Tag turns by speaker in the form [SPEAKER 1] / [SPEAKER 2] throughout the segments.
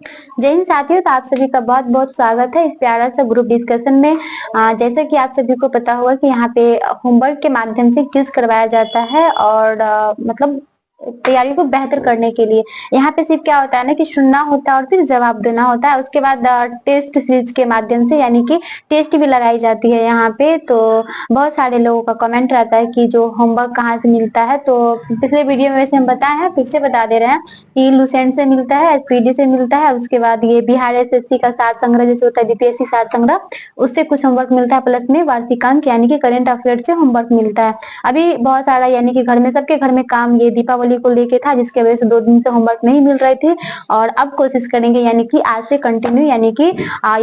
[SPEAKER 1] जय हिंद साथियों, तो आप सभी का बहुत बहुत स्वागत है इस प्यारा सा ग्रुप डिस्कशन में। जैसा कि आप सभी को पता होगा कि यहाँ पे होमवर्क के माध्यम से क्विज करवाया जाता है और मतलब तैयारी को बेहतर करने के लिए यहाँ पे सिर्फ क्या होता है ना कि सुनना होता है और फिर जवाब देना होता है। उसके बाद टेस्ट सीरीज के माध्यम से यानी कि टेस्ट भी लगाई जाती है यहाँ पे। तो बहुत सारे लोगों का कमेंट रहता है कि जो होमवर्क कहाँ से मिलता है, तो पिछले वीडियो में वैसे हम बताए हैं, फिर से बता दे रहे हैं कि लुसेंट से मिलता है, एसपीडी से मिलता है। उसके बाद ये बिहार एसएससी का सात संग्रह जैसे होता है बीपीएससी सात संग्रह, उससे कुछ होमवर्क मिलता है, प्लस में वार्षिकांक यानी कि करंट अफेयर से होमवर्क मिलता है। अभी बहुत सारा यानी कि घर में सबके घर में काम ये दीपावली को लेके था, जिसके वजह से 2 दिन से होमवर्क नहीं मिल रहे थे। और अब कोशिश करेंगे यानी कि आज से कंटिन्यू यानी कि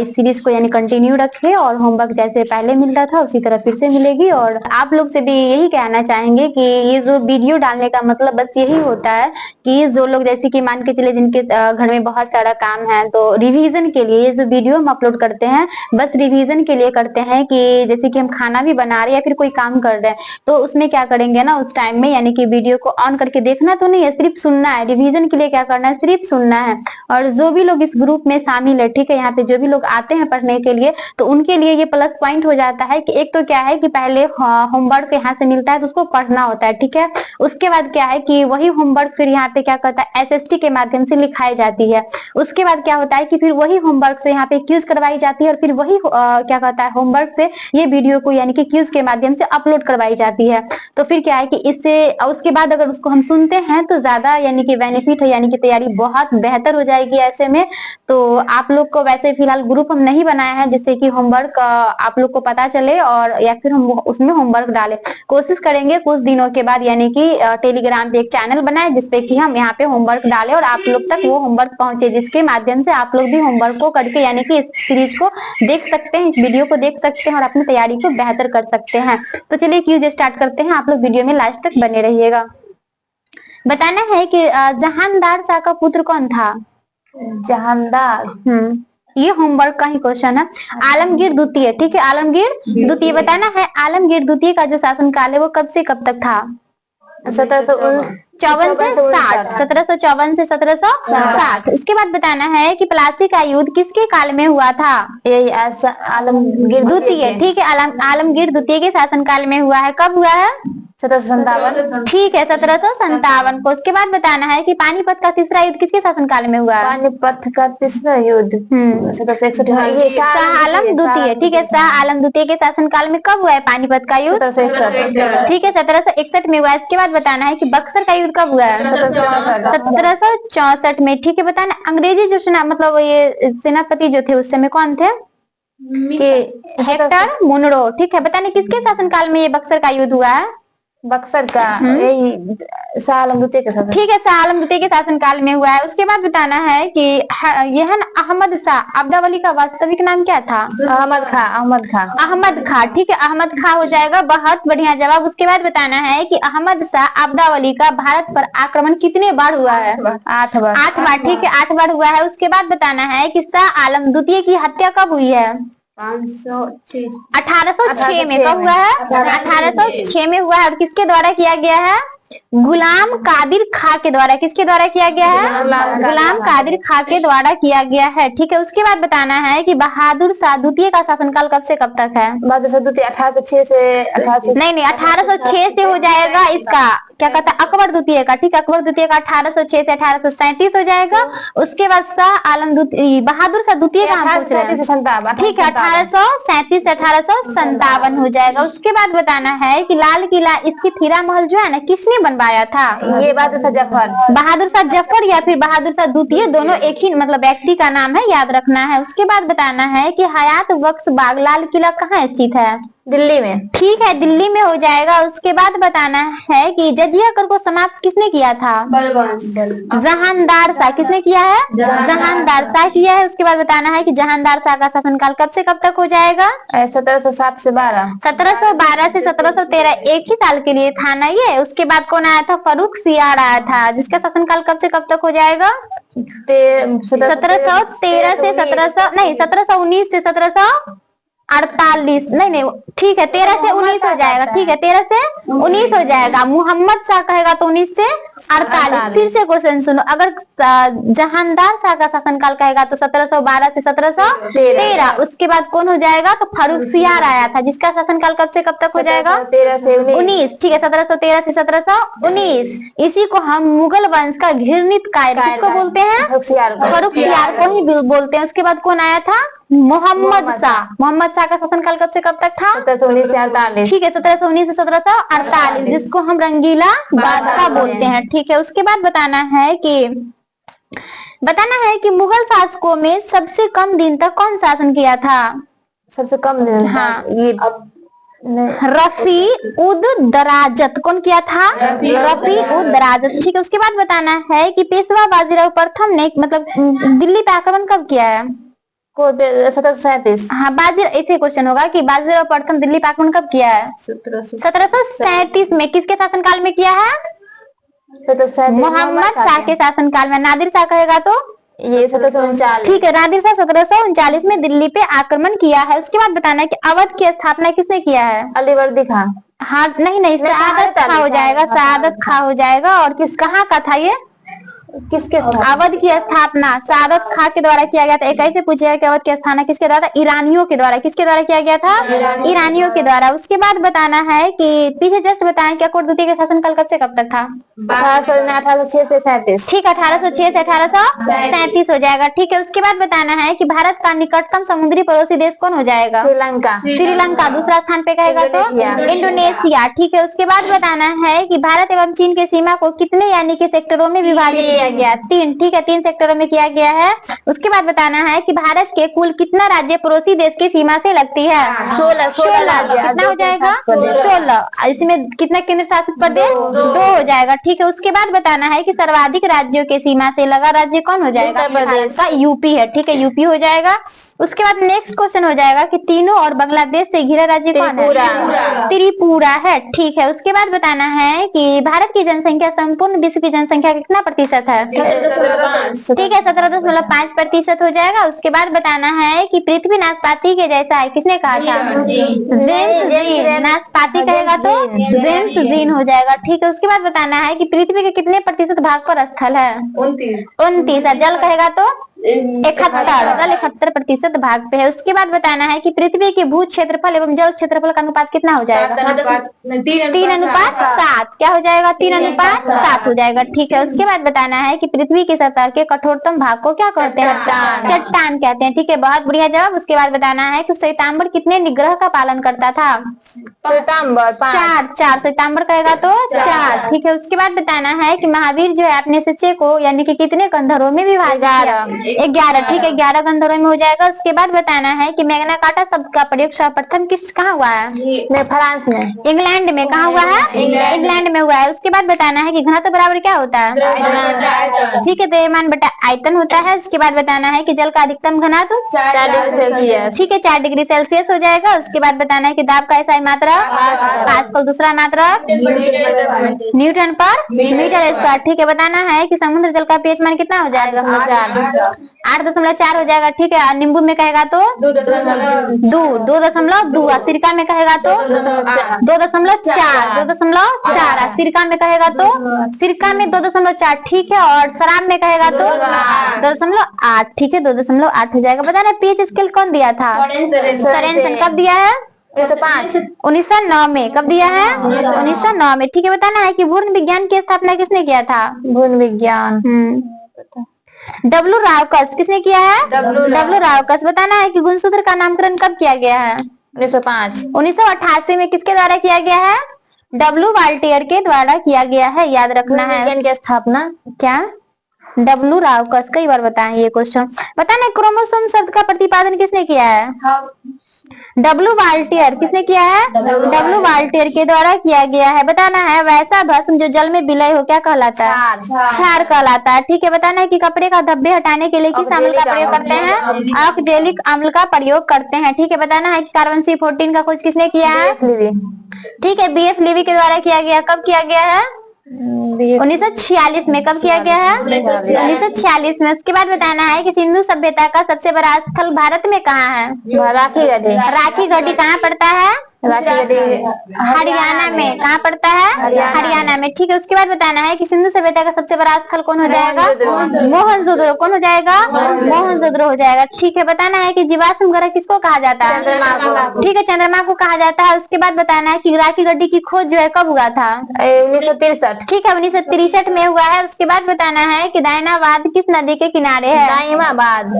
[SPEAKER 1] इस सीरीज को यानी कंटिन्यू रखें और होमवर्क जैसे पहले मिलता था उसी तरह फिर से मिलेगी। और आप लोग से भी यही कहना चाहेंगे कि ये जो वीडियो डालने का मतलब बस यही होता है कि जो लोग जैसे कि मान के चले जिनके घर में बहुत सारा काम है, तो रिवीजन के लिए ये जो वीडियो हम अपलोड करते हैं बस रिवीजन के लिए करते हैं। कि जैसे कि हम खाना भी बना रहे हैं या फिर कोई काम कर रहे हैं, तो उसमें क्या करेंगे ना, उस टाइम में यानी कि वीडियो को ऑन करके देखना तो नहीं है, सिर्फ सुनना है। रिवीजन के लिए क्या करना है, सिर्फ सुनना है। और जो भी लोग इस ग्रुप में शामिल है, ठीक है, यहाँ पे जो भी लोग आते हैं पढ़ने के लिए, तो उनके लिए ये प्लस पॉइंट हो जाता है कि एक तो क्या है कि पहले होमवर्क यहाँ से मिलता है तो उसको पढ़ना होता है, ठीक है। उसके बाद क्या है कि वही होमवर्क फिर यहाँ पे क्या करता है, एसएसटी के माध्यम से लिखाई जाती है। उसके बाद क्या होता है कि फिर वही होमवर्क से यहाँ पे क्यूज करवाई जाती है और फिर वही क्या कहता है होमवर्क से ये वीडियो को यानी कि क्यूज के माध्यम से अपलोड करवाई जाती है। तो फिर क्या है कि इससे उसके बाद अगर उसको हम सुनते हैं तो ज्यादा यानी कि बेनिफिट है, यानी कि तैयारी बहुत बेहतर हो जाएगी ऐसे में। तो आप लोग को वैसे फिलहाल ग्रुप हम नहीं बनाया है जिससे कि होमवर्क आप लोग को पता चले और या फिर हम उसमें होमवर्क डालें। कोशिश करेंगे कुछ दिनों के बाद यानी कि टेलीग्राम पे एक चैनल बनाए जिसपे कि हम यहाँ पे होमवर्क डालें और आप लोग तक वो होमवर्क पहुंचे, जिसके माध्यम से आप लोग भी होमवर्क को करके यानी कि इस सीरीज को देख सकते हैं, इस वीडियो को देख सकते हैं और अपनी तैयारी को बेहतर कर सकते हैं। तो चलिए क्यूज स्टार्ट करते हैं, आप लोग वीडियो में लास्ट तक बने रहिएगा। बताना है कि जहानदार शाह का पुत्र कौन था?
[SPEAKER 2] जहानदार।
[SPEAKER 1] ये होमवर्क का ही क्वेश्चन है। आलमगीर द्वितीय, ठीक है, आलमगीर द्वितीय बताना है। आलमगीर द्वितीय का जो शासनकाल है वो कब से कब तक था?
[SPEAKER 2] 1754
[SPEAKER 1] से 60, 1754 से 1760। उसके बाद बताना है कि प्लासी का युद्ध किसके काल में हुआ था?
[SPEAKER 2] यही आलमगीर
[SPEAKER 1] द्वितीय, ठीक है, आलमगीर द्वितीय के शासनकाल में हुआ है। कब हुआ है?
[SPEAKER 2] 1757।
[SPEAKER 1] ठीक है, 1757 को। उसके बाद बताना है कि पानीपत का तीसरा युद्ध किसके शासनकाल में हुआ है?
[SPEAKER 2] पानीपत का तीसरा युद्ध 1761
[SPEAKER 1] में। शाह आलम द्वितीय, ठीक है, शाह आलम द्वितीय के शासनकाल में कब हुआ है पानीपत का युद्ध?
[SPEAKER 2] 1761।
[SPEAKER 1] ठीक है, 1761 में हुआ है। इसके बाद बताना है कि बक्सर का युद्ध कब हुआ है? 1764 में। ठीक है, बताना अंग्रेजी जो सेना मतलब ये सेनापति जो थे उस समय कौन थे? कि हेक्टर मुनरो। ठीक है, बताने किसके शासनकाल में ये बक्सर का युद्ध हुआ है?
[SPEAKER 2] बक्सर का यही शाह आलम द्वितीय के शासन।
[SPEAKER 1] ठीक है, शाह आलम द्वितीय के शासनकाल में हुआ है। उसके बाद बताना है कि यह अहमद शाह अब्दावली का वास्तविक नाम क्या था?
[SPEAKER 2] अहमद खां। अहमद खां।
[SPEAKER 1] अहमद खां, ठीक है, अहमद खां हो जाएगा, बहुत बढ़िया जवाब। उसके बाद बताना है कि अहमद शाह अब्दावली का भारत पर आक्रमण कितने बार हुआ है?
[SPEAKER 2] 8 बार।
[SPEAKER 1] 8 बार, ठीक है, 8 बार हुआ है। उसके बाद बताना है कि शाह आलम द्वितीय की हत्या कब हुई है? 1806 में। कब हुआ है? 1806 में हुआ है। और किसके द्वारा किया गया है? गुलाम कादिर खां के द्वारा। किसके द्वारा किया गया है? गुलाम कादिर खां के द्वारा किया गया है। ठीक है, उसके बाद बताना है कि बहादुर शाह द्वितीय का शासनकाल कब से कब तक है?
[SPEAKER 2] बहादुर शाह द्वितीय 1806 से 1806।
[SPEAKER 1] नहीं, 1806 से हो जाएगा इसका क्या कहता है अकबर द्वितीय का। ठीक है, अकबर द्वितीय का 1806 से 1837 हो जाएगा। उसके बाद शाह आलम द्वितीय बहादुर शाह द्वितीय का हम पूछ रहे हैं, ठीक है, 1837 से 1857 हो जाएगा। उसके बाद बताना है कि लाल किला स्थित हीरा महल जो है ना किसने बनवाया था?
[SPEAKER 2] ये बहादुर शाह जफर।
[SPEAKER 1] बहादुर शाह जफर या फिर बहादुर शाह द्वितीय, दोनों एक ही मतलब व्यक्ति का नाम है, याद रखना है। उसके बाद बताना है कि हयात बख्श बाग लाल किला कहाँ स्थित है?
[SPEAKER 2] दिल्ली में।
[SPEAKER 1] ठीक है, दिल्ली में हो जाएगा। उसके बाद बताना है कि जजिया कर को समाप्त किसने किया था? जहानदार शाह। किसने किया है? जहानदार शाह किया है। उसके बाद बताना है कि जहानदार शाह का शासनकाल कब से कब तक हो जाएगा?
[SPEAKER 2] 1707 से 12।
[SPEAKER 1] 1712 से 1713, एक ही साल के लिए था ना ये। उसके बाद कौन आया था? फर्रुख सियार आया था, जिसका शासनकाल कब से कब तक हो जाएगा? 1713 से 1719 से 1700 48, नहीं ठीक है, 13 से 19 हो जाएगा। ठीक है, 13 से 19 हो जाएगा। मोहम्मद शाह कहेगा तो 19 से 48। फिर से क्वेश्चन सुनो, अगर जहानदार शाह का शासनकाल कहेगा तो 1712 से 1713। उसके बाद कौन हो जाएगा? तो फारुखसियार आया था, जिसका शासनकाल कब से कब तक हो जाएगा?
[SPEAKER 2] 13 से
[SPEAKER 1] 19। ठीक है, 1713 से 1719। इसी को हम मुगल वंश का घृणित कायर किसको बोलते हैं? फारुखसियार को ही बोलते हैं। उसके बाद कौन आया था? मोहम्मद शाह। मोहम्मद शाह का शासनकाल कब से कब तक था?
[SPEAKER 2] 1719 से 48।
[SPEAKER 1] ठीक है, 1719 से 1748, जिसको हम रंगीला बादशाह बोलते हैं। ठीक है, उसके बाद बताना है कि मुगल शासकों में सबसे कम दिन तक कौन शासन किया था?
[SPEAKER 2] सबसे कम दिन?
[SPEAKER 1] हाँ,
[SPEAKER 2] ये
[SPEAKER 1] रफी उद दराजत। कौन किया था? रफी उद दराजत। ठीक है, उसके बाद बताना है कि पेशवा बाजीराव प्रथम ने मतलब दिल्ली पे आक्रमण कब किया है?
[SPEAKER 2] 1737।
[SPEAKER 1] हाँ, ऐसे क्वेश्चन होगा कि बाजीराव प्रथम दिल्ली पे आक्रमण कब किया है? 1737 में। किसके शासनकाल में किया है? मोहम्मद शाह के शासनकाल में। नादिर शाह कहेगा तो
[SPEAKER 2] ये 1739।
[SPEAKER 1] ठीक है, नादिर शाह 1739 में दिल्ली पे आक्रमण किया है। उसके बाद बताना है कि अवध की स्थापना किसने किया है?
[SPEAKER 2] अलीवर्दी खान।
[SPEAKER 1] हाँ, नहीं, सआदत खां हो जाएगा, सआदत खां हो जाएगा। और कहाँ का था ये?
[SPEAKER 2] किसके?
[SPEAKER 1] अवध की स्थापना सआदत खां के द्वारा किया गया था। एक ऐसे पूछेगा कि अवध की स्थापना किसके द्वारा? ईरानियों के द्वारा। किसके द्वारा किया गया था? ईरानियों के द्वारा। उसके बाद बताना है कि पीछे जस्ट बताएं कि अकबर द्वितीय का शासनकाल कब से कब तक था?
[SPEAKER 2] 1806 से 37।
[SPEAKER 1] ठीक है, 1806 से 1837 हो जाएगा। ठीक है, उसके बाद बताना है कि भारत का निकटतम समुद्री पड़ोसी देश कौन हो जाएगा?
[SPEAKER 2] श्रीलंका।
[SPEAKER 1] श्रीलंका दूसरा स्थान पे कहेगा तो इंडोनेशिया। ठीक है, उसके बाद बताना है कि भारत एवं चीन के सीमा को कितने यानी कि सेक्टरों में विभाजित किया गया? 3। ठीक है, 3 सेक्टरों में किया गया है। उसके बाद बताना है कि भारत के कुल कितना राज्य पड़ोसी देश की सीमा से लगती है?
[SPEAKER 2] 16 राज्य।
[SPEAKER 1] कितना हो जाएगा? 16। इसमें कितना केंद्र शासित प्रदेश? 2 हो जाएगा। ठीक है, उसके बाद बताना है कि सर्वाधिक राज्यों के सीमा से लगा राज्य कौन हो जाएगा?
[SPEAKER 2] उत्तर प्रदेश
[SPEAKER 1] का यूपी है। ठीक है, यूपी हो जाएगा। उसके बाद नेक्स्ट क्वेश्चन हो जाएगा कि तीनों और बांग्लादेश से घिरा राज्य कौन है? त्रिपुरा है। ठीक है, उसके बाद बताना है कि भारत की जनसंख्या संपूर्ण विश्व की जनसंख्या कितना प्रतिशत है? ठीक है, 17.5% हो जाएगा। उसके बाद बताना है कि पृथ्वी नाशपाती के जैसा है, किसने कहा था? James gene. नाशपाती कहेगा तो जेम्स जीन हो जाएगा। ठीक है, उसके बाद बताना है कि पृथ्वी के कितने प्रतिशत भाग पर स्थल है? 29। जल कहेगा तो 71% भाग पे है। उसके बाद बताना है कि पृथ्वी के भू क्षेत्रफल एवं जल क्षेत्रफल का अनुपात कितना हो जाएगा? 3:7। क्या हो जाएगा? 3:7 हो जाएगा। ठीक है, उसके बाद बताना है कि पृथ्वी की सतह के कठोरतम भाग को क्या कहते हैं? चट्टान कहते हैं। ठीक है, बहुत बढ़िया जवाब। उसके बाद बताना है कि श्वेतांबर कितने निग्रह का पालन करता था?
[SPEAKER 2] श्वेतांबर
[SPEAKER 1] 4। श्वेतांबर कहेगा तो 4। ठीक है, उसके बाद बताना है कि महावीर जो है अपने शिष्य को यानी कि कितने गंधर्वों में विभाजित किया? 11। ठीक है, 11 गंधर्वों में हो जाएगा। उसके बाद बताना है कि मैग्ना कार्टा शब्द का प्रयोग सर्वप्रथम कहाँ हुआ है?
[SPEAKER 2] फ्रांस में।
[SPEAKER 1] इंग्लैंड में। कहाँ हुआ है? इंग्लैंड में हुआ है। उसके बाद बताना है कि घनत्व बराबर क्या होता है? ठीक है, द्रव्यमान बटा आयतन होता है। उसके बाद बताना है कि जल का अधिकतम घनत्व
[SPEAKER 2] 4 डिग्री सेल्सियस।
[SPEAKER 1] ठीक है, 4 डिग्री सेल्सियस हो जाएगा। उसके बाद बताना है कि दाब का ऐसा मात्रा पास्कल, दूसरा मात्रा न्यूटन पर मीटर स्क्वायर। ठीक है, बताना है कि समुद्र जल का pH मान कितना हो जाएगा? 8.4 हो जाएगा। ठीक है, नींबू में कहेगा तो 2.2। सिरका में कहेगा तो 2.4। सिरका में कहेगा तो सिरका में 2.4। ठीक है, और शराब में कहेगा तो 2.8। ठीक है, 2.8 हो जाएगा। बताना pH स्केल कौन दिया था? सोरेनसन। कब दिया है? 1909 में। कब दिया है? 1909 में। ठीक है, बताना है कि भूर्ण विज्ञान की स्थापना किसने किया था?
[SPEAKER 2] भूर्ण विज्ञान
[SPEAKER 1] डब्ल्यू रावकस। किसने किया है? डब्ल्यू रावकस। बताना है कि गुणसूत्र का नामकरण कब किया गया है?
[SPEAKER 2] 1905।
[SPEAKER 1] 1988 में किसके द्वारा किया गया है? डब्ल्यू वाल्टियर के द्वारा किया गया है, याद रखना है।
[SPEAKER 2] विज्ञान की स्थापना
[SPEAKER 1] क्या? डब्ल्यू रावकस। कई बार बताएं ये क्वेश्चन। बताना है क्रोमोसोम शब्द का प्रतिपादन किसने किया है? डब्ल्यू वाल्टियर। किसने किया है? डब्ल्यू वाल्टियर के द्वारा किया गया है। बताना है वैसा भस्म जो जल में विलय हो क्या कहलाता है? क्षार कहलाता है। ठीक है, बताना है कि कपड़े का धब्बे हटाने के लिए किस अम्ल का प्रयोग करते हैं? ऑक्जेलिक अम्ल का प्रयोग करते हैं। ठीक है, बताना है कि कार्बन C14 का खोज किसने किया है? ठीक है, BF लीवी के द्वारा किया गया। कब किया गया है? 1946 में। कब किया गया है? 1946 में। उसके बाद बताना है कि सिंधु सभ्यता का सबसे बड़ा स्थल भारत में कहाँ है?
[SPEAKER 2] राखी गढ़ी।
[SPEAKER 1] राखी गढ़ी कहाँ पड़ता है?
[SPEAKER 2] राखी गढ़ी
[SPEAKER 1] हरियाणा में। कहाँ पड़ता है? हरियाणा में। ठीक है, उसके बाद बताना है कि सिंधु सभ्यता का सबसे बड़ा स्थल कौन हो जाएगा? मोहनजोदड़ो। कौन हो जाएगा? मोहनजोदड़ो हो जाएगा। ठीक है, बताना है कि जीवाश्म ग्रह किसको कहा जाता है? ठीक है, चंद्रमा को कहा जाता है। उसके बाद बताना है कि राखी गढ़ी की खोज जो है कब हुआ था?
[SPEAKER 2] 1963।
[SPEAKER 1] ठीक है, 1963 में हुआ है। उसके बाद बताना है कि दायनाबाद किस नदी के किनारे है?
[SPEAKER 2] दायनाबाद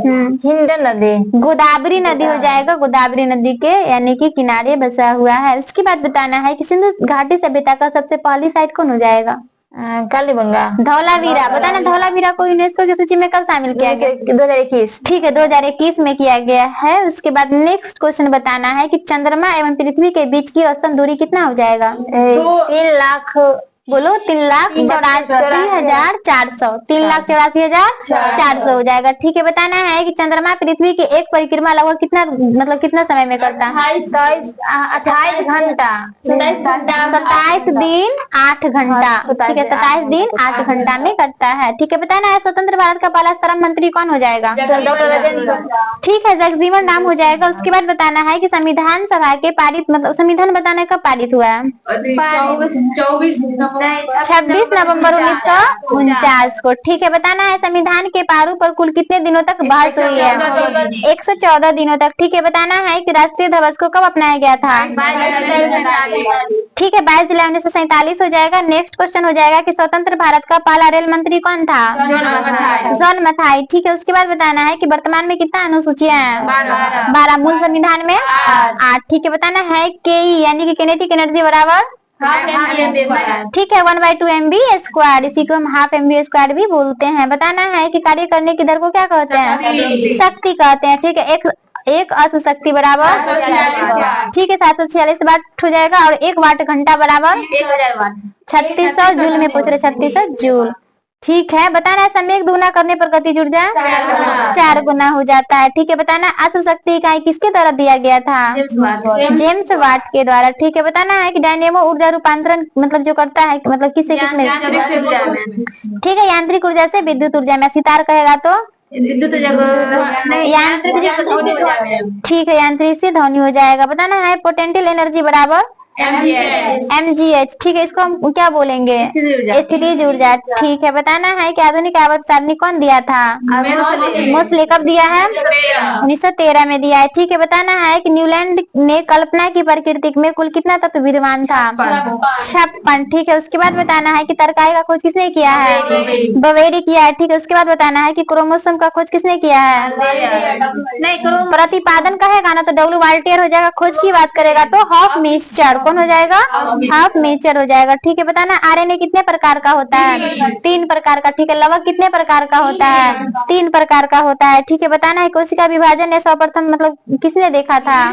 [SPEAKER 2] हिंद नदी।
[SPEAKER 1] गोदावरी नदी हो जाएगा, गोदावरी नदी के यानी कि किनारे बसा हुआ है। उसके बाद बताना है कि सिंधु घाटी सभ्यता का सबसे पहली साइट कौन हो जाएगा?
[SPEAKER 2] कालीबंगा।
[SPEAKER 1] धौलावीरा। बताना धौलावीरा को यूनेस्को की सूची में कब शामिल किया गया?
[SPEAKER 2] 2021।
[SPEAKER 1] ठीक है, 2021 में किया गया है। उसके बाद नेक्स्ट क्वेश्चन बताना है कि चंद्रमा एवं पृथ्वी के बीच की औसतन दूरी कितना हो जाएगा?
[SPEAKER 2] 3 लाख।
[SPEAKER 1] बोलो। 3,84,400। 3,84,400 हो जाएगा। ठीक है, बताना है कि चंद्रमा पृथ्वी की एक परिक्रमा लगभग कितना समय में करता है?
[SPEAKER 2] 28 घंटा।
[SPEAKER 1] 27 दिन 8 घंटा। ठीक है, 27 दिन 8 घंटा में करता है। ठीक है, बताना है स्वतंत्र भारत का पहला श्रम मंत्री कौन हो जाएगा? ठीक है, जगजीवन राम हो जाएगा। उसके बाद बताना है कि संविधान सभा के पारित संविधान बताना कब पारित हुआ है? 26 नवंबर 1949 को। ठीक है, बताना है संविधान के प्रारूप पर कुल कितने दिनों तक बहस हुई है? 114 दिनों तक। ठीक है, बताना है कि राष्ट्रीय ध्वज को कब अपनाया गया था? ठीक है, 22 जुलाई 1947 हो जाएगा। नेक्स्ट क्वेश्चन हो जाएगा कि स्वतंत्र भारत का पहला रेल मंत्री कौन था? जॉन मथाई। ठीक है, उसके बाद बताना है कि वर्तमान में कितना अनुसूचियां हैं? 12। मूल संविधान में 8। ठीक है, बताना है के यानी कि किनेटिक एनर्जी बराबर ठीक है 1/2 MB स्क्वायर। इसी को हम हाफ MB स्क्वायर भी बोलते हैं। बताना है कि कार्य करने की दर को क्या कहते हैं? शक्ति कहते हैं। ठीक है, एक अश्व शक्ति बराबर ठीक है 746 वाट हो जाएगा। और 1 वाट घंटा बराबर 3600 जूल में पूछ रहे 3600 जूल। ठीक है, बताना है सम्यक दुगुना करने पर गतिज ऊर्जा 4 गुना हो जाता है। ठीक है, बताना अश्व शक्ति इकाई किसके द्वारा दिया गया था? जेम्स वाट के द्वारा। ठीक है, बताना है कि डायनेमो ऊर्जा रूपांतरण जो करता है किससे किसमें? ठीक है, यांत्रिक ऊर्जा से विद्युत ऊर्जा में। सितार कहेगा तो यांत्रिक। ठीक है, यांत्रिक से ध्वनि हो जाएगा। बताना है पोटेंशियल एनर्जी बराबर MGH। ठीक है, इसको हम क्या बोलेंगे? स्थितिज ऊर्जा। ठीक है, बताना है कि आधुनिक आवर्त सारणी कौन दिया था? मोस्ले। कब दिया है? 1913 में दिया है। ठीक है, बताना है कि न्यूलैंड ने कल्पना की प्रकृति में कुल कितना तत्व विद्यमान था? 56। ठीक है, उसके बाद बताना है कि तरकारी का खोज किसने किया है? बवेरी किया है। ठीक है, उसके बाद बताना है कि क्रोमोसोम का खोज किसने किया है? प्रतिपादन कहेगा ना तो डब्ल्यू वाल्टियर हो जाएगा। खोज की बात करेगा तो हॉफ मिक्सचर। कौन हो जाएगा? हाफ मिक्सचर हो जाएगा। ठीक है, बताना RNA कितने प्रकार का होता है? 3 प्रकार का। ठीक है, लवक कितने प्रकार का होता है? 3 प्रकार का होता है। ठीक है, बताना है कोशिका विभाजन ने सर्वप्रथम किसने देखा था?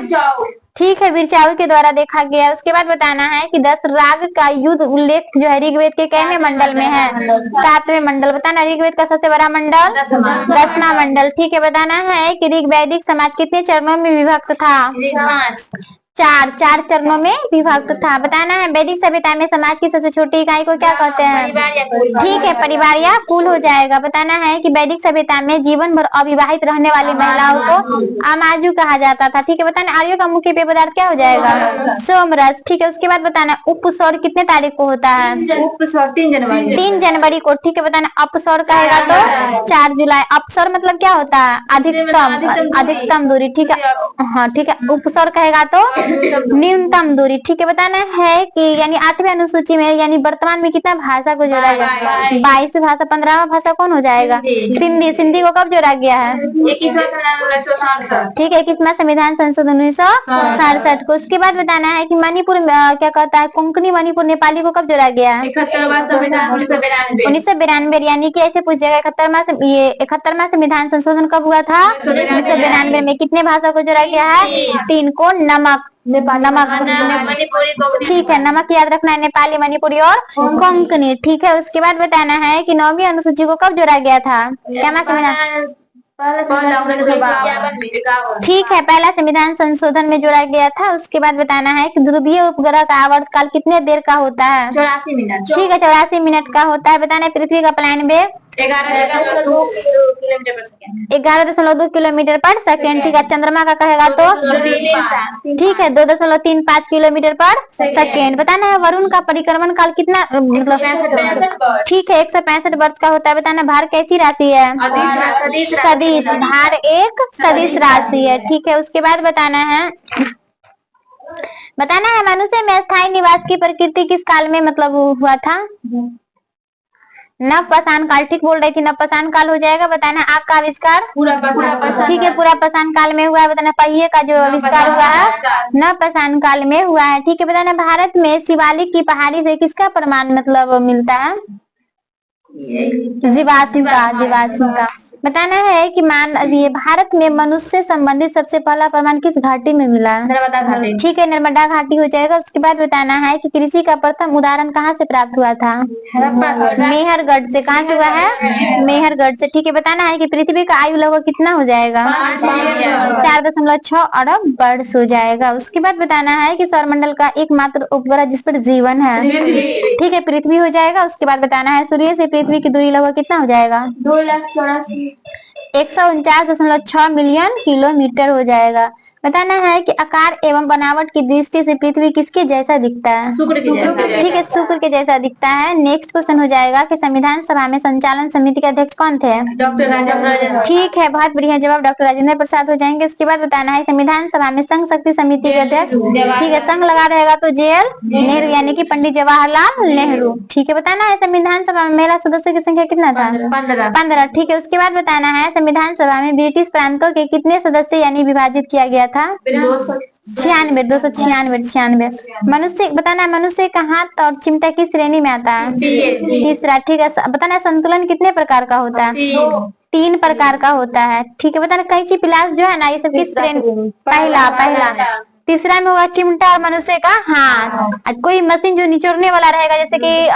[SPEAKER 1] ठीक है, बिरचाऊ के द्वारा देखा गया। उसके बाद बताना है कि 10 राग का युद्ध उल्लेख जो है ऋग्वेद के कितने मंडल में है? 7वें मंडल। बताना ऋग्वेद का सबसे बड़ा मंडल 10वां मंडल। ठीक है, बताना है कि ऋग वैदिक समाज कितने चरणों में विभक्त था? 4 चरणों में विभक्त था। बताना है वैदिक सभ्यता में समाज की सबसे छोटी इकाई को क्या कहते हैं? ठीक है, परिवार या कुल हो जाएगा। बताना है कि वैदिक सभ्यता में जीवन भर अविवाहित रहने वाली महिलाओं को अमाजु कहा जाता था। ठीक है, बताना आर्यों का मुख्य पेय पदार्थ क्या हो जाएगा? सोमरस। ठीक है, उसके बाद बताना उपसौर कितने तारीख को होता है? 3 जनवरी को। ठीक है, बताना अपसौर कहेगा तो 4 जुलाई। अपसौर मतलब क्या होता है? अधिकतम दूरी। ठीक है, हाँ ठीक है। उपसौर कहेगा तो न्यूनतम दूरी। ठीक है, बताना है कि यानी 8वें अनुसूची में यानी वर्तमान में कितना भाषा को जोड़ा गया? 22 भाषा। 15वां भाषा कौन हो जाएगा? सिंधी। सिंधी को कब जोड़ा गया है? ठीक है, 21वां संविधान संशोधन 1967 को। उसके बाद बताना है कि मणिपुर क्या कहता है? कोंकणी मणिपुर नेपाली को कब जोड़ा गया है? 1992। यानी कि ऐसे पूछ जाएगा 71वां संविधान संशोधन कब हुआ था? 1992 में। कितने भाषा को जोड़ा गया है? 3 को। नमक ठीक है, नमक याद रखना है। नेपाली, मणिपुरी और कोंकणी। ठीक है, उसके बाद बताना है कि 9वीं अनुसूची को कब जोड़ा गया था? क्या संविधान ठीक है, पहला संविधान संशोधन में जोड़ा गया था। उसके बाद बताना है कि ध्रुवीय उपग्रह का आवर्तकाल कितने देर का होता है?
[SPEAKER 2] 84 मिनट।
[SPEAKER 1] ठीक है, 84 मिनट का होता है। बताना है पृथ्वी का प्लान वेग
[SPEAKER 2] 11.2 किलोमीटर पर सेकंड।
[SPEAKER 1] 11.2 किलोमीटर पर सेकेंड। ठीक है, चंद्रमा का कहेगा तो ठीक है 2.35 किलोमीटर पर सेकेंड। बताना है वरुण का परिक्रमण काल कितना मतलब ठीक है 165 वर्ष का होता है। बताना भार कैसी राशि है? सदिश। भार एक सदिश राशि है। ठीक है, उसके बाद बताना है मनुष्य में स्थायी निवास की प्रकृति किस काल में मतलब हुआ था? नवपाषाण काल। ठीक बोल रही थी, नवपाषाण काल हो जाएगा। बताना आग का आविष्कार ठीक है पूरा पाषाण काल में हुआ है। बताना पहिए का जो आविष्कार हुआ है नवपाषाण काल में हुआ है। ठीक है, बताना भारत में शिवालिक की पहाड़ी से किसका प्रमाण मतलब मिलता है? जीवाश्म का। बताना है कि ये भारत में मनुष्य से संबंधित सबसे पहला प्रमाण किस घाटी में मिला?
[SPEAKER 2] नर्मदा घाटी।
[SPEAKER 1] ठीक है, नर्मदा घाटी हो जाएगा। उसके बाद बताना है कि कृषि का प्रथम उदाहरण कहाँ से प्राप्त हुआ था? मेहरगढ़ से। कहाँ से हुआ है? मेहरगढ़ से। ठीक है, बताना है कि पृथ्वी का आयु लगभग कितना हो जाएगा? 4.6 अरब वर्ष हो जाएगा। उसके बाद बताना है कि सौरमंडल का एकमात्र उपग्रह जिस पर जीवन है ठीक है पृथ्वी हो जाएगा। उसके बाद बताना है सूर्य से पृथ्वी की दूरी लगभग कितना हो जाएगा? 149.6 मिलियन किलोमीटर हो जाएगा। बताना है कि आकार एवं बनावट की दृष्टि से पृथ्वी किसके जैसा दिखता है?
[SPEAKER 2] शुक्र के जैसा।
[SPEAKER 1] ठीक है, शुक्र के जैसा दिखता है। नेक्स्ट क्वेश्चन हो जाएगा कि संविधान सभा में संचालन समिति के अध्यक्ष कौन थे?
[SPEAKER 2] डॉक्टर राजेंद्र।
[SPEAKER 1] ठीक है, बहुत बढ़िया जवाब, डॉक्टर राजेंद्र प्रसाद हो जाएंगे। उसके बाद बताना है संविधान सभा में संघ शक्ति समिति के अध्यक्ष ठीक है संघ लगा रहेगा तो JL नेहरू यानी कि पंडित जवाहरलाल नेहरू। ठीक है, बताना है संविधान सभा में महिला सदस्यों की संख्या कितना था? 15। ठीक है, उसके बाद बताना है संविधान सभा में ब्रिटिश प्रांतों के कितने सदस्य यानी विभाजित किया गया था? 296। मनुष्य बताना है मनुष्य का हाथ और चिमटा किस श्रेणी में आता है? तीसरा। ठीक है, बताना है संतुलन कितने प्रकार का होता है? 3 प्रकार का होता है। ठीक है, बताना कैंची पिलास जो है ना ये सब किस श्रेणी? पहला। तीसरा में होगा चिमटा और मनुष्य का हाथ। आज कोई मशीन जो निचोड़ने वाला रहेगा जैसे कि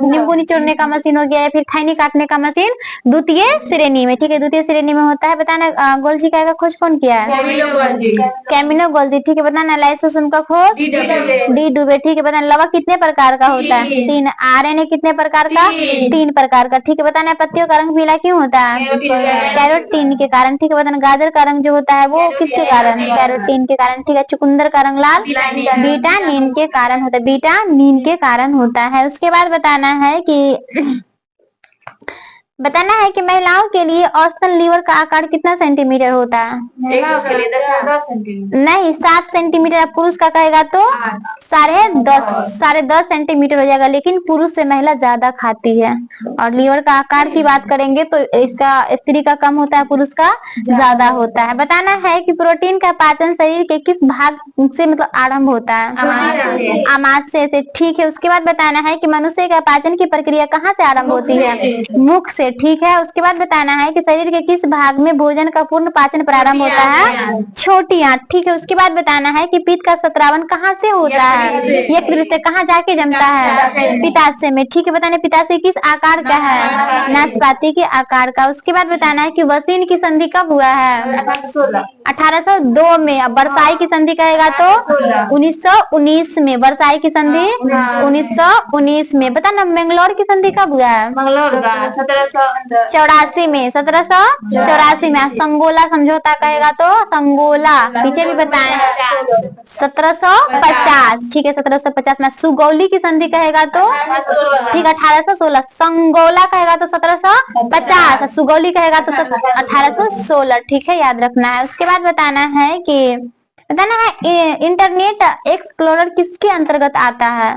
[SPEAKER 1] नींबू निचोड़ने का मशीन हो गया या फिर खैनी काटने का मशीन द्वितीय श्रेणी में। ठीक है, द्वितीय श्रेणी में होता है। बताना गोल्जी का खोज कौन किया है? Camillo Golgi. ठीक है, बताना लाइसोसोम का खोज डी डुबे। ठीक है, बताना लवक कितने प्रकार का होता है? 3। RNA कितने प्रकार का? 3 प्रकार का। ठीक है, बताना पत्तियों का रंग पीला क्यों होता है? कैरोटीन के कारण। ठीक है, बताना गाजर का रंग जो होता है वो किसके कारण? कैरोटीन के कारण। ठीक है, चुकंदर का रंग लाल विटामिन के कारण होता है। विटामिन के कारण होता है। उसके बाद बताना है कि महिलाओं के लिए औसतन लीवर का आकार कितना सेंटीमीटर होता है? नहीं 7 सेंटीमीटर। पुरुष का कहेगा तो 10.5 सेंटीमीटर हो जाएगा। लेकिन पुरुष से महिला ज्यादा खाती है। और लीवर का आकार की बात करेंगे तो इसका स्त्री का कम होता है, पुरुष का ज्यादा होता है। बताना है कि प्रोटीन का पाचन शरीर के किस भाग से मतलब आरंभ होता है? आमाशय से। ठीक है, उसके बाद बताना है कि मनुष्य का पाचन की प्रक्रिया कहाँ से आरंभ होती है? मुख से। ठीक है, उसके बाद बताना है कि शरीर के किस भाग में भोजन का पूर्ण पाचन प्रारंभ होता है? छोटी आंत। ठीक है, उसके बाद बताना है कि पित्त का स्रावन कहाँ से होता है? यकृत से। कहाँ जाके जमता है? पित्ताशय में। ठीक है, बताना पित्ताशय किस आकार का है? नाशपाती के आकार का। उसके बाद बताना है कि वसीन की संधि कब हुआ है? 1802 में। अब वर्साई की संधि कहेगा तो 1919 में। वर्साई की संधि 1919 में। बताना मंगलौर की संधि कब हुआ है? 1784 में। 1784 में। संगोला समझौता कहेगा तो संगोला पीछे भी बताए 1750। ठीक है, 1750 में। सुगौली की संधि कहेगा तो ठीक 1816। संगोला कहेगा तो 1750। सुगौली कहेगा तो 1816। ठीक है, याद रखना है। उसके बाद बताना है इंटरनेट एक्सप्लोरर किसके अंतर्गत आता है?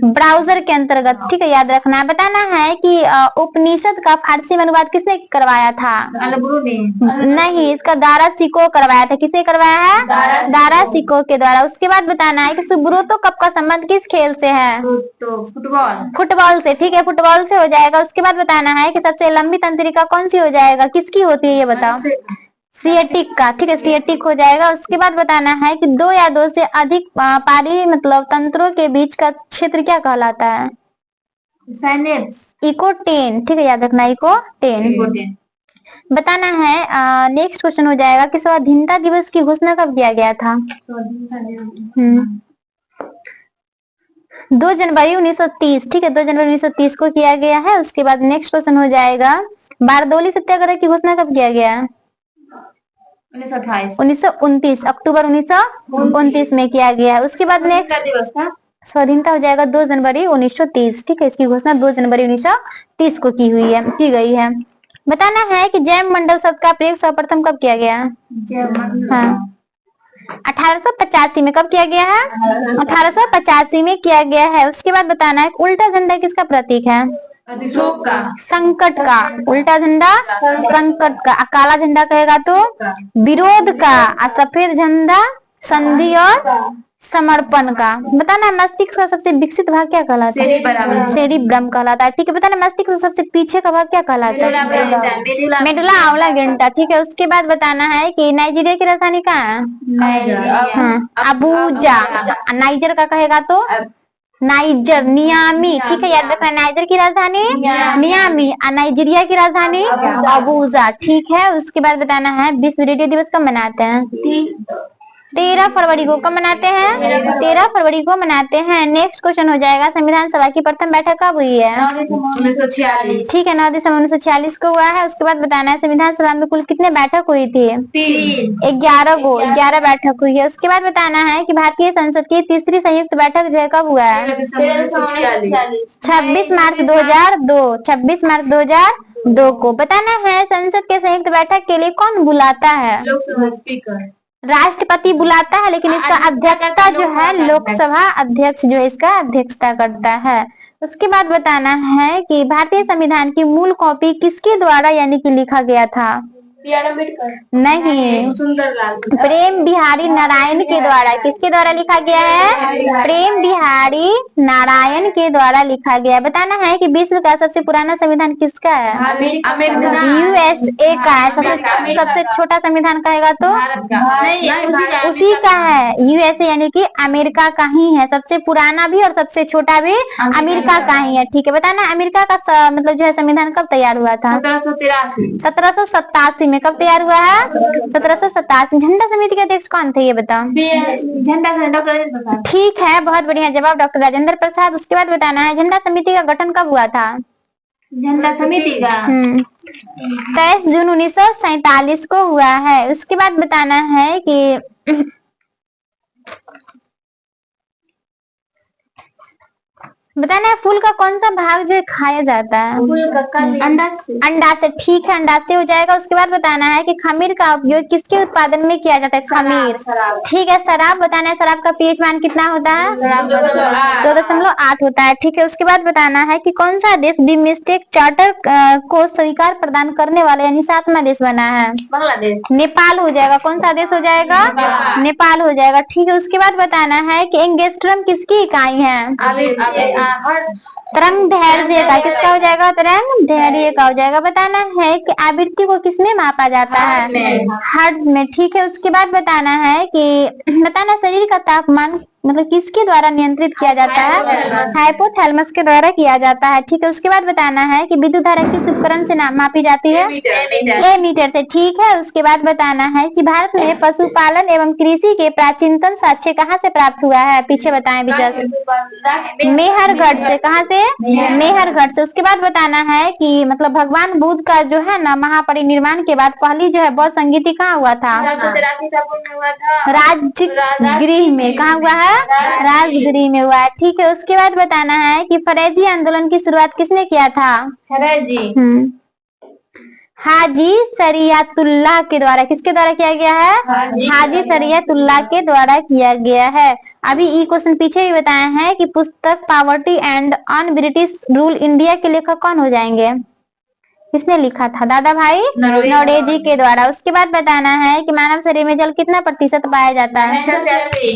[SPEAKER 1] ब्राउजर के अंतर्गत। ठीक है, याद रखना है। बताना है कि उपनिषद का फारसी में अनुवाद किसने करवाया था? नहीं, इसका दारा सिको करवाया था। किसने करवाया है? दारा सिको के द्वारा। उसके बाद बताना है कि सुब्रतो कप का संबंध किस खेल से है? फुटबॉल से। ठीक है, फुटबॉल से हो जाएगा। उसके बाद बताना है कि सबसे लंबी तंत्रिका कौन सी हो जाएगा? किसकी होती है ये बताओ? सिएटिक का। ठीक है, सिएटिक हो जाएगा। उसके बाद बताना है कि 2 या 2 से अधिक पारी मतलब तंत्रों के बीच का क्षेत्र क्या कहलाता है? इकोटेन। ठीक है, याद रखना इकोटेन। बताना है। नेक्स्ट क्वेश्चन हो जाएगा कि स्वाधीनता दिवस की घोषणा कब किया गया था? 2 जनवरी 1930। ठीक है, 2 जनवरी 1930 को किया गया है। उसके बाद नेक्स्ट क्वेश्चन हो जाएगा, बारदौली सत्याग्रह की घोषणा कब किया गया? 1929, अक्टूबर 1929 में किया गया है। उसके बाद नेक्स्ट
[SPEAKER 2] दिवस था
[SPEAKER 1] स्वाधीनता हो जाएगा 2 जनवरी 1930। ठीक है, इसकी घोषणा 2 जनवरी 1930 को की गई है। बताना है कि जैव मंडल शब्द का प्रयोग सर्वप्रथम कब किया गया? हाँ, 1885 में। कब किया गया है? 1885 में किया गया है। उसके बाद बताना है उल्टा झंडा किसका प्रतीक है? संकट का। उल्टा झंडा संकट का। काला झंडा कहेगा तो विरोध का, और सफेद झंडा संधि और समर्पण का। बताना है मस्तिष्क का सबसे विकसित भाग क्या कहलाता है? सेरिब्रम कहलाता है। ठीक है, बताना मस्तिष्क का सबसे पीछे का भाग क्या कहलाता है? Medulla oblongata. ठीक है, उसके बाद बताना है कि नाइजीरिया की राजधानी कहाँ है? अबूजा। नाइजर का कहेगा तो नाइजर। नियामी। ठीक है, याद रखना, नाइजर की राजधानी नियामी, नाइजीरिया की राजधानी अबूजा। ठीक है, उसके बाद बताना है विश्व रेडियो दिवस कब मनाते हैं? 13 फरवरी को। कब मनाते हैं? 13 फरवरी को मनाते हैं। नेक्स्ट क्वेश्चन हो जाएगा, संविधान सभा की प्रथम बैठक कब हुई है? 1946। ठीक है, 9 दिसंबर 1946 को हुआ है। उसके बाद बताना है संविधान सभा में कुल कितने बैठक हुई थी? 11 बैठक हुई है। उसके बाद बताना है कि भारतीय संसद की तीसरी संयुक्त बैठक जो है कब हुआ है? 26 मार्च 2002। 26 मार्च 2002 को। बताना है संसद के संयुक्त बैठक के लिए कौन बुलाता है?
[SPEAKER 2] लोकसभा स्पीकर।
[SPEAKER 1] राष्ट्रपति बुलाता है, लेकिन इसका अध्यक्षता जो है लोकसभा अध्यक्ष जो है इसका अध्यक्षता करता है। उसके बाद बताना है कि भारतीय संविधान की मूल कॉपी किसके द्वारा यानी कि लिखा गया था? नहीं,
[SPEAKER 2] सुंदरलाल।
[SPEAKER 1] प्रेम बिहारी नारायण के द्वारा। किसके द्वारा लिखा गया है? प्रेम बिहारी नारायण के द्वारा लिखा गया है। बताना है कि विश्व का सबसे पुराना संविधान किसका है? USA का है। सबसे छोटा संविधान कहेगा तो उसी का है। USA यानी कि अमेरिका का ही है। सबसे पुराना भी और सबसे छोटा भी अमेरिका का ही है। ठीक है, बताना है अमेरिका का मतलब जो है संविधान कब तैयार हुआ था? 1787 में। कब तैयार हुआ है? 1787। झंडा समिति के अध्यक्ष कौन थे ये बताओ?
[SPEAKER 2] झंडा डॉक्टर।
[SPEAKER 1] ठीक है, बहुत बढ़िया जवाब, डॉक्टर राजेंद्र प्रसाद। उसके बाद बताना है झंडा समिति का गठन कब हुआ था?
[SPEAKER 2] झंडा समिति का
[SPEAKER 1] 23 जून 1947 को हुआ है। उसके बाद बताना है कि बताना है फूल का कौन सा भाग जो है खाया जाता है? अंडा से। ठीक है, अंडा से हो जाएगा। उसके बाद बताना है कि खमीर का उपयोग किसके उत्पादन में किया जाता है? खमीर। ठीक है, शराब। बताना है शराब का pH मान कितना होता है? 2.8 होता है। ठीक है, उसके बाद बताना है कि कौन सा देश बिमस्टेक चार्टर को स्वीकार प्रदान करने वाला यानी 7वां देश बना है?
[SPEAKER 2] बांग्लादेश।
[SPEAKER 1] नेपाल हो जाएगा। कौन सा देश हो जाएगा? नेपाल हो जाएगा। ठीक है, उसके बाद बताना है कि एंगस्ट्रम किसकी इकाई है? तरंग धैर्य का। किसका हो जाएगा? तरंग धैर्य का हो जाएगा। बताना है कि आवृत्ति को किसमें मापा जाता है? हर्ट्ज में। ठीक है, उसके बाद बताना है कि बताना शरीर का तापमान मतलब किसके द्वारा नियंत्रित किया जाता है? हाइपोथैलेमस के द्वारा किया जाता है। ठीक है, उसके बाद बताना है कि विद्युत धारा किस उपकरण से मापी जाती है? एमीटर से। ठीक है, उसके बाद बताना है कि भारत में पशुपालन एवं कृषि के प्राचीनतम साक्ष्य कहाँ से प्राप्त हुआ है? पीछे बताएं विजय। मेहरगढ़ से। कहाँ से? मेहरगढ़ से। उसके बाद बताना है कि मतलब भगवान बुद्ध का जो है ना महापरिनिर्वाण के बाद पहली जो है बौद्ध संगीति कहाँ हुआ था? राजगृह में। कहाँ हुआ है? राजगृह में हुआ है। ठीक है, उसके बाद बताना है कि फरेजी आंदोलन की शुरुआत किसने किया था? हाजी शरियतुल्लाह के द्वारा। किसके द्वारा किया गया है? हाजी शरियतुल्लाह के द्वारा किया गया है। अभी ई क्वेश्चन पीछे ही बताया है कि पुस्तक poverty and on British rule India के लेखक कौन हो जाएंगे? किसने लिखा था? दादा भाई नौरोजी के द्वारा। उसके बाद बताना है कि मानव शरीर में जल कितना प्रतिशत पाया जाता है?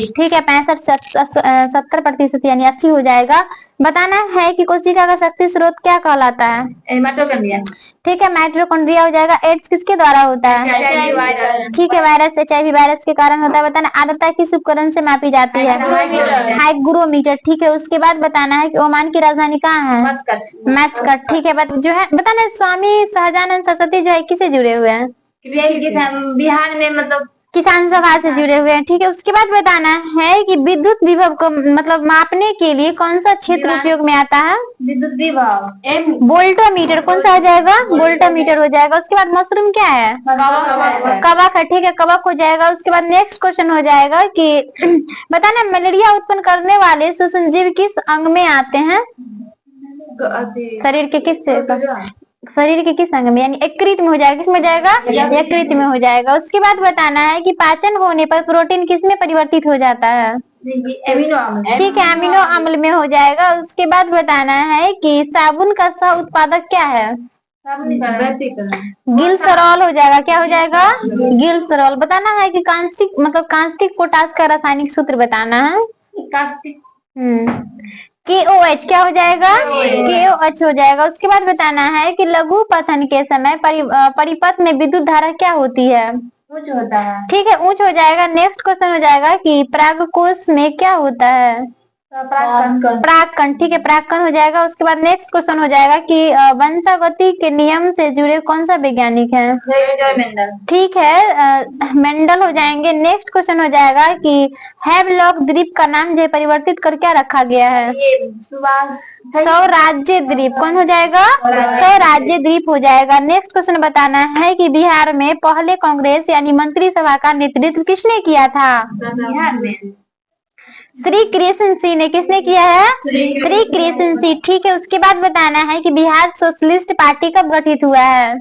[SPEAKER 1] ठीक है, 65-70% यानी 80 हो जाएगा। बताना है कि कोशिका का शक्ति स्रोत क्या कहलाता है? ठीक है, माइटोकॉन्ड्रिया हो जाएगा। एड्स किसके द्वारा होता है? ठीक है, वायरस HIV वायरस के कारण होता है। बताना आर्द्रता किस उपकरण से मापी जाती है? हाइग्रोमीटर। ठीक है, उसके बाद बताना है कि ओमान की राजधानी कहाँ है? मस्कट। ठीक है, जो है बताना स्वामी स्वामी सहजानंद सरस्वती जो है किससे जुड़े हुए हैं?
[SPEAKER 2] बिहार में मतलब
[SPEAKER 1] किसान सभा से जुड़े हुए हैं। ठीक है, उसके बाद बताना है कि विद्युत विभव को मतलब मापने के लिए कौन सा क्षेत्र उपयोग में आता है?
[SPEAKER 2] विद्युत विभव
[SPEAKER 1] वोल्टोमीटर। कौन सा हो जाएगा? वोल्टोमीटर हो जाएगा। उसके बाद मशरूम क्या है? कवक है। ठीक है, कवक हो जाएगा। उसके बाद नेक्स्ट क्वेश्चन हो जाएगा कि बताना मलेरिया उत्पन्न करने वाले सूक्ष्मजीव किस अंग में आते हैं? शरीर के किस अंग में, यानी यकृत में हो जाएगा। किस में हो जाएगा? यकृत में हो जाएगा। उसके बाद बताना है कि पाचन होने पर प्रोटीन किस में परिवर्तित हो जाता है?
[SPEAKER 2] एमिनो अम्ल।
[SPEAKER 1] ठीक है, अमीनो अम्ल में हो जाएगा। उसके बाद बताना है कि साबुन का सह उत्पादक क्या है? गिल्सरॉल हो जाएगा। क्या हो जाएगा? गिल्सरॉल। बताना है कि कांस्टिक पोटास का रासायनिक सूत्र बताना है। KOH। क्या हो जाएगा? KOH हो जाएगा। उसके बाद बताना है कि लघु पठन के समय परिपथ में विद्युत धारा क्या होती है?
[SPEAKER 2] उच्च होता है।
[SPEAKER 1] ठीक है, उच्च हो जाएगा। नेक्स्ट क्वेश्चन हो जाएगा कि परागकोश में क्या होता है? परागकण। ठीक है, परागकण हो जाएगा। उसके बाद नेक्स्ट क्वेश्चन हो जाएगा कि वंशागति के नियम से जुड़े कौन सा वैज्ञानिक है? ठीक है, मेंडल हो जाएंगे। नेक्स्ट क्वेश्चन हो जाएगा कि हैवलॉक द्वीप का नाम जो परिवर्तित कर क्या रखा गया है? स्वराज्य द्वीप। कौन हो जाएगा? स्वराज्य द्वीप हो जाएगा। नेक्स्ट क्वेश्चन बताना है कि बिहार में पहले कांग्रेस यानी मंत्रिसभा का नेतृत्व किसने किया था?
[SPEAKER 2] बिहार में
[SPEAKER 1] श्री कृष्ण सिंह ने। किसने किया है? श्री कृष्ण सिंह। ठीक है, उसके बाद बताना है कि बिहार सोशलिस्ट पार्टी कब गठित हुआ है?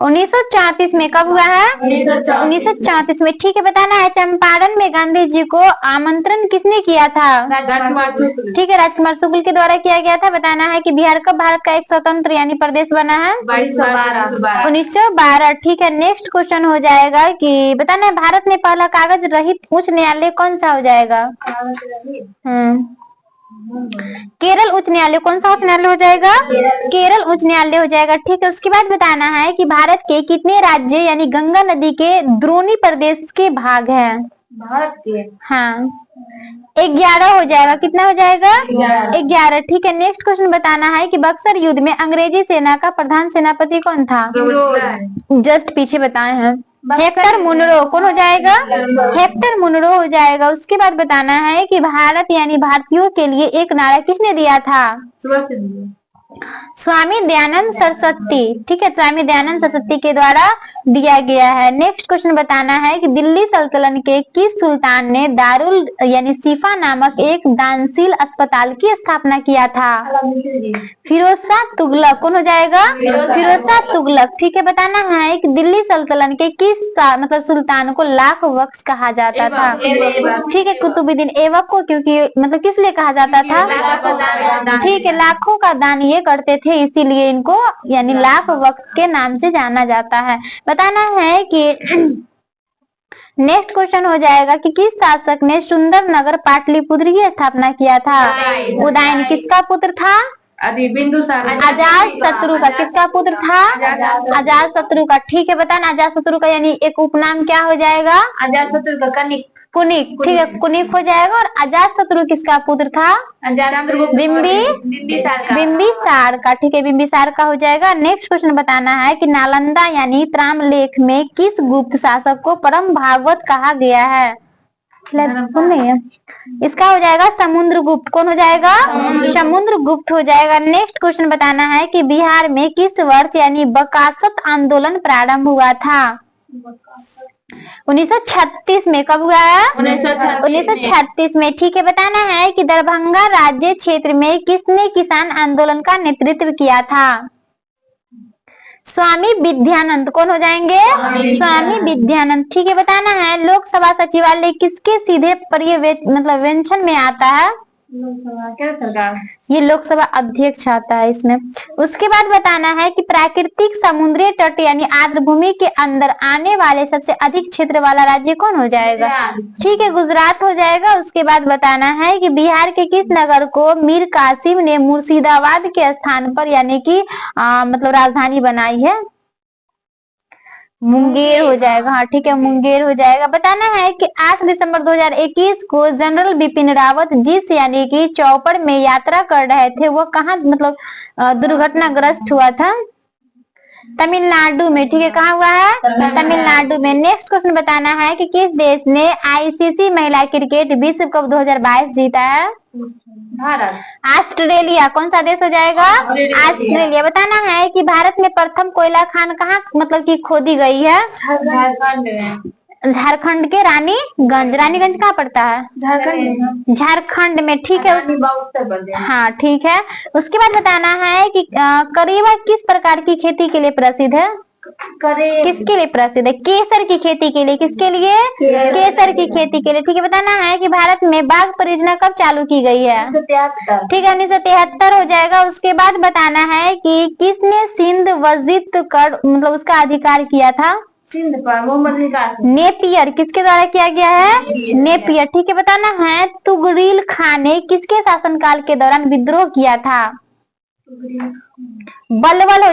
[SPEAKER 1] 1934 में। कब हुआ है? 1934 में। ठीक है, बताना है चंपारण में गांधी जी को आमंत्रण किसने किया था? ठीक है, राजकुमार शुक्ल के द्वारा किया गया था। बताना है कि बिहार कब भारत का एक स्वतंत्र यानी प्रदेश बना है? 1912। ठीक है, नेक्स्ट क्वेश्चन हो जाएगा कि बताना है भारत में पहला कागज रहित उच्च न्यायालय कौन सा हो जाएगा? केरल उच्च न्यायालय। कौन सा उच्च न्यायालय हो जाएगा? केरल उच्च न्यायालय हो जाएगा। ठीक है, उसके बाद बताना है कि भारत के कितने राज्य यानी गंगा नदी के द्रोणी प्रदेश के भाग हैं?
[SPEAKER 2] भारत के
[SPEAKER 1] 11 हो जाएगा। कितना हो जाएगा? 11। ठीक है, नेक्स्ट क्वेश्चन बताना है कि बक्सर युद्ध में अंग्रेजी सेना का प्रधान सेनापति कौन था? जस्ट पीछे बताए हैं, हेक्टर मुनरो। कौन हो जाएगा? हेक्टर मुनरो हो जाएगा। उसके बाद बताना है कि भारत यानी भारतीयों के लिए एक नारा किसने दिया था? स्वामी दयानंद सरस्वती। ठीक है, स्वामी दयानंद सरस्वती के द्वारा दिया गया है। नेक्स्ट क्वेश्चन बताना है कि दिल्ली सल्तनत के किस सुल्तान ने दारुल यानी शिफा नामक एक दानशील अस्पताल की स्थापना किया था? फिरोज शाह तुगलक। कौन हो जाएगा? फिरोज शाह तुगलक। ठीक है, बताना है कि दिल्ली सल्तनत के किस सुल्तान को लाख बख्श कहा जाता था? ठीक है, कुतुबुद्दीन ऐबक को। क्योंकि किस लिए कहा जाता था? ठीक है, लाखों का दान ये करते थे, इसीलिए इनको यानी लाख बख्श के नाम से जाना जाता है। बताना है कि नेक्स्ट क्वेश्चन हो जाएगा कि किस शासक ने सुंदर नगर पाटलिपुत्र की स्थापना किया था? उदयन। किसका पुत्र था?
[SPEAKER 2] बिंदुसार।
[SPEAKER 1] अजात शत्रु का। किसका पुत्र था? अजात शत्रु का। ठीक है, बताना अजात शत्रु का यानी एक उपनाम क्या हो जाएगा?
[SPEAKER 2] अजात शत्रु का कनिक।
[SPEAKER 1] कुनिक। ठीक है, कुनिक हो जाएगा। और अजात शत्रु किसका पुत्र था? बिंबिसार का। ठीक है, बिंबिसार का हो जाएगा। नेक्स्ट क्वेश्चन बताना है कि नालंदा यानी ताम्रलेख में किस गुप्त शासक को परम भागवत कहा गया है? नहीं है, इसका हो जाएगा समुद्रगुप्त। कौन हो जाएगा? समुद्रगुप्त हो जाएगा। नेक्स्ट क्वेश्चन बताना है कि बिहार में किस वर्ष यानी बकासत आंदोलन प्रारंभ हुआ था? 1936 में। कब हुआ है? 1936 में। ठीक है, बताना है कि दरभंगा राज्य क्षेत्र में किसने किसान आंदोलन का नेतृत्व किया था? स्वामी विद्यानंद। कौन हो जाएंगे? स्वामी विद्यानंद। ठीक है, बताना है लोकसभा सचिवालय किसके सीधे वेंशन में आता है? ये लोकसभा अध्यक्ष आता है इसमें। उसके बाद बताना है कि प्राकृतिक समुद्री तट यानी आर्द्रभूमि के अंदर आने वाले सबसे अधिक क्षेत्र वाला राज्य कौन हो जाएगा? ठीक है, गुजरात हो जाएगा। उसके बाद बताना है कि बिहार के किस नगर को मीर कासिम ने मुर्शिदाबाद के स्थान पर यानी कि राजधानी बनाई है? मुंगेर हो जाएगा। हाँ, ठीक है, मुंगेर हो जाएगा। बताना है कि 8 दिसंबर 2021 को जनरल बिपिन रावत जिस यानी कि चौपड़ में यात्रा कर रहे थे वो कहाँ दुर्घटनाग्रस्त हुआ था? तमिलनाडु में, ठीक है। कहाँ हुआ है? तमिलनाडु में। नेक्स्ट क्वेश्चन बताना है कि किस देश ने आईसीसी महिला क्रिकेट विश्व कप 2022 जीता है?
[SPEAKER 2] भारत।
[SPEAKER 1] ऑस्ट्रेलिया। कौन सा देश हो जाएगा? ऑस्ट्रेलिया। बताना है कि भारत में प्रथम कोयला खान कहाँ मतलब की खोदी गई है?
[SPEAKER 2] झारखंड में।
[SPEAKER 1] झारखंड के रानीगंज। रानीगंज कहाँ पड़ता है?
[SPEAKER 2] झारखंड।
[SPEAKER 1] झारखंड में, ठीक है।
[SPEAKER 2] उत्तर प्रदेश।
[SPEAKER 1] हाँ, ठीक है। उसके बाद बताना है कि करेला किस प्रकार की खेती के लिए प्रसिद्ध है? किसके लिए प्रसिद्ध है? केसर की खेती के लिए। किसके लिए? केसर की खेती के लिए, ठीक है। बताना है कि भारत में बाघ परियोजना कब चालू की गई है?
[SPEAKER 2] 1973।
[SPEAKER 1] ठीक है, 1973 हो जाएगा। उसके बाद बताना है कि किसने सिंध वजित कर मतलब उसका अधिकार किया था?
[SPEAKER 2] सिंध पर मोहम्मद
[SPEAKER 1] नेपियर। किसके द्वारा किया गया है? नेपियर, ठीक है। बताना है तुगरील खान ने किसके शासनकाल के दौरान विद्रोह किया था? बलवन हो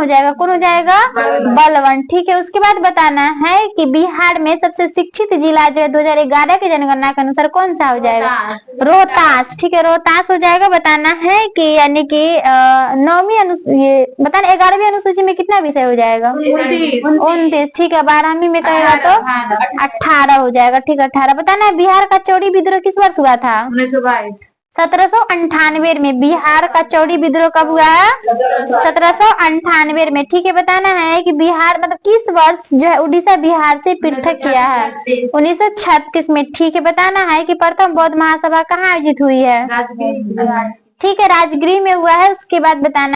[SPEAKER 1] जाएगा। कौन हो जाएगा? बलवन, ठीक है। उसके बाद बताना है कि बिहार में सबसे शिक्षित जिला जो है 2011 की जनगणना के अनुसार कौन सा हो जाएगा? रोहतास, ठीक है। रोहतास हो जाएगा। बताना है कि यानी कि ये बताना 11वीं अनुसूची में कितना विषय हो जाएगा? 29, ठीक है। 12वीं में कहेगा तो 18 हो जाएगा, ठीक है। 18। बताना है बिहार का चौड़ी विद्रोह किस वर्ष हुआ था? 1798 में। बिहार का चौड़ी विद्रोह कब हुआ है? 1798 में, ठीक है। बताना है कि बिहार मतलब किस वर्ष जो है उड़ीसा बिहार से पृथक किया है? 1936 में, ठीक है। बताना है कि प्रथम बौद्ध महासभा कहाँ आयोजित हुई है? ठीक है, राजगृह में हुआ है। उसके बाद बताना